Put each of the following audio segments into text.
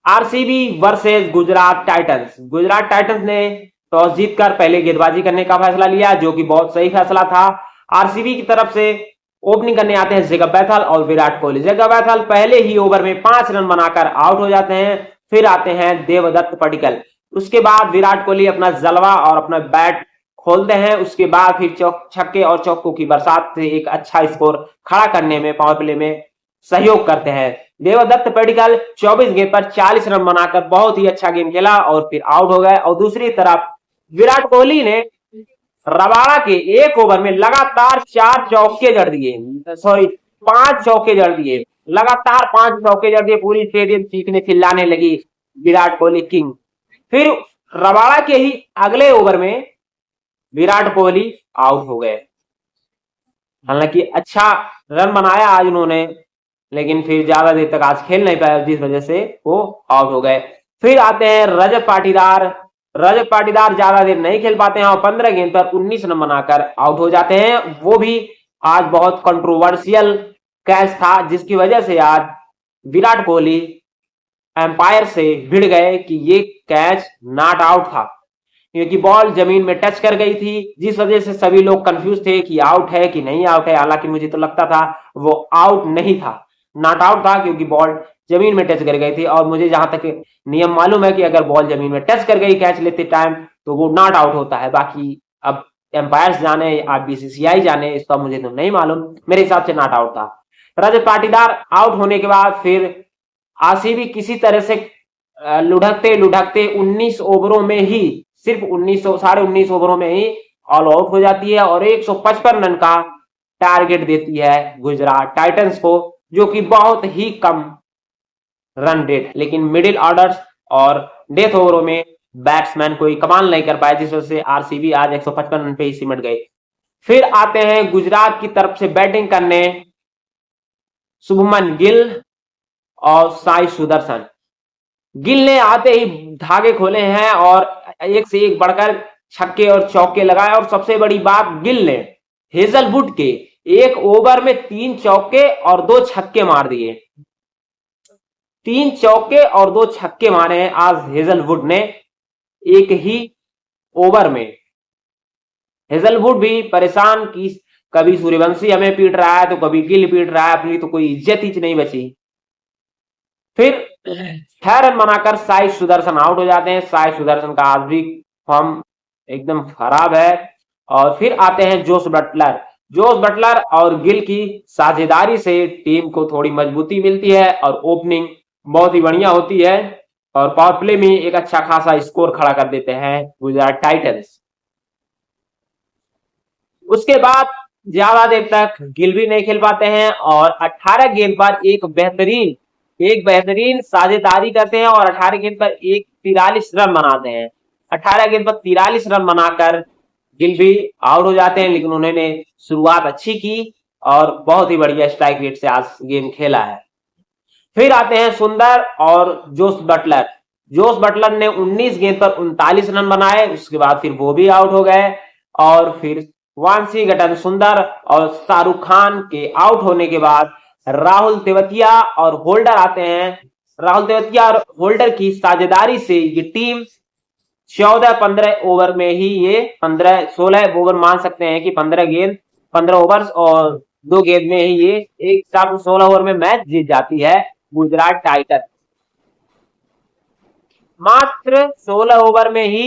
RCB versus Gujarat Titans. Gujarat Titans ने toss जीतकर पहले गेंदबाजी करने का फैसला लिया, जो कि बहुत सही फैसला था। आरसीबी की तरफ से ओपनिंग करने आते हैं जेकब बैथल और विराट कोहली। जेकब बैथल पहले ही ओवर में 5 रन बनाकर आउट हो जाते हैं। फिर आते हैं देवदत्त पडिक्कल। उसके बाद विराट कोहली अपना जलवा और अपना बैट खोलते हैं। उसके बाद फिर छक्के और चौकों की बरसात से एक अच्छा स्कोर खड़ा करने में पावर प्ले में सहयोग करते हैं। देवदत्त पडिक्कल 24 गेंद पर 40 रन बनाकर बहुत ही अच्छा गेम खेला और फिर आउट हो गए। और दूसरी तरफ विराट कोहली ने रबाड़ा के एक ओवर में लगातार 4 चौके जड़ दिए, सॉरी 5 चौके जड़ दिए, लगातार 5 चौके जड़ दिए। पूरी स्टेडियम चीखने चिल्लाने लगी विराट कोहली किंग। फिर रबाड़ा के ही अगले ओवर में विराट कोहली आउट हो गए। हालांकि अच्छा रन बनाया आज उन्होंने, लेकिन फिर ज्यादा देर तक आज खेल नहीं पाया, जिस वजह से वो आउट हो गए। फिर आते हैं रजत पाटीदार। रजत पाटीदार ज्यादा देर नहीं खेल पाते हैं और 15 गेंद पर 19 रन बनाकर आउट हो जाते हैं। वो भी आज बहुत कंट्रोवर्शियल कैच था, जिसकी वजह से आज विराट कोहली एम्पायर से भिड़ गए कि ये कैच नॉट आउट था, क्योंकि बॉल जमीन में टच कर गई थी, जिस वजह से सभी लोग कंफ्यूज थे कि आउट है कि नहीं आउट है। हालांकि मुझे तो लगता था वो आउट नहीं था, नॉट आउट था, क्योंकि बॉल जमीन में टच कर गई थी। और मुझे जहां तक नियम मालूम है कि अगर बॉल जमीन में टच कर गई कैच लेते टाइम तो वो नॉट आउट होता है। बाकी अब एम्पायर्स जाने, आप बीसीसीआई जाने, इसका मुझे तो नहीं मालूम। मेरे हिसाब से नॉट आउट था। रजत पाटीदार आउट होने के बाद फिर आरसीबी किसी तरह से लुढ़कते लुढ़कते 19 ओवरों में ही, सिर्फ 19 ओवरों में ही ऑल आउट हो जाती है और 155 रन का टारगेट देती है गुजरात टाइटंस को, जो कि बहुत ही कम रन रेट। लेकिन मिडिल ऑर्डर्स और डेथ ओवरों में बैट्समैन कोई कमाल नहीं कर पाए, जिस वजह से आरसीबी आज 155 रन पे ही सिमट गए। फिर आते हैं गुजरात की तरफ से बैटिंग करने शुभमन गिल और साई सुदर्शन। गिल ने आते ही धागे खोले हैं और एक से एक बढ़कर छक्के और चौके लगाए। और सबसे बड़ी बात, गिल ने हेजलवुड के एक ओवर में 3 चौके और 2 छक्के मार दिए। 3 चौके और 2 छक्के मारे हैं आज हेजलवुड ने एक ही ओवर में। हेजलवुड भी परेशान की, कभी सूर्यवंशी हमें पीट रहा है तो कभी गिल पीट रहा है, अपनी तो कोई इज्जत ही नहीं बची। फिर 6 रन बनाकर साई सुदर्शन आउट हो जाते हैं। साई सुदर्शन का आज भी फॉर्म एकदम खराब है। और फिर आते हैं जोश बटलर। जोश बटलर और गिल की साझेदारी से टीम को थोड़ी मजबूती मिलती है और ओपनिंग बहुत ही बढ़िया होती है और पावर प्ले में एक अच्छा खासा स्कोर खड़ा कर देते हैं गुजरात टाइटंस। उसके बाद ज्यादा देर तक गिल भी नहीं खेल पाते हैं और 18 गेंद पर एक बेहतरीन साझेदारी करते हैं और 18 गेंद पर 43 रन बनाते हैं। 18 गेंद पर 43 रन बनाकर गिल भी आउट हो जाते हैं, लेकिन उन्होंने शुरुआत अच्छी की और बहुत ही बढ़िया स्ट्राइक रेट से आज गेम खेला है। फिर आते हैं सुंदर और जोश बटलर। जोश बटलर ने 19 गेंद पर 39 रन बनाए। उसके बाद फिर वो भी आउट हो गए और फिर वांसी गटन सुंदर और शाहरुख खान के आउट होने के बाद राहुल तेवतिया और होल्डर आते हैं। राहुल तेवतिया और होल्डर की साझेदारी से ये टीम 14-15 ओवर में ही, ये 15-16 ओवर मान सकते हैं कि 15 ओवर्स और 2 गेंद में ही ये एक साथ 16 ओवर में मैच जीत जाती है गुजरात टाइटंस। मात्र 16 ओवर में ही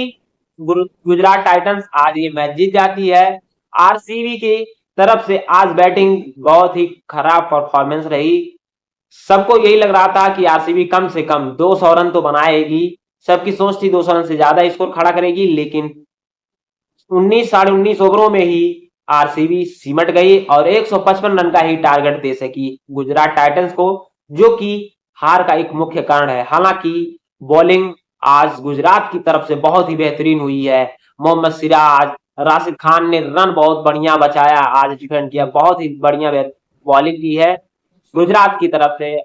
गुजरात टाइटंस आज ये मैच जीत जाती है। आरसीबी की तरफ से आज बैटिंग बहुत ही खराब परफॉर्मेंस रही। सबको यही लग रहा था कि आरसीबी कम से कम 200 रन तो बनाएगी, सबकी सोच थी 200 रन से ज्यादा स्कोर खड़ा करेगी, लेकिन 19-19.5 ओवरों में ही आरसीबी सिमट गई और 155 रन का ही टारगेट दे सकी गुजरात टाइटंस को, जो कि हार का एक मुख्य कारण है। हालांकि बॉलिंग आज गुजरात की तरफ से बहुत ही बेहतरीन हुई है। मोहम्मद सिराज, राशिद खान ने रन बहुत बढ़िया बचाया, आज डिफेंड किया, बहुत ही बढ़िया बॉलिंग की है गुजरात की तरफ से।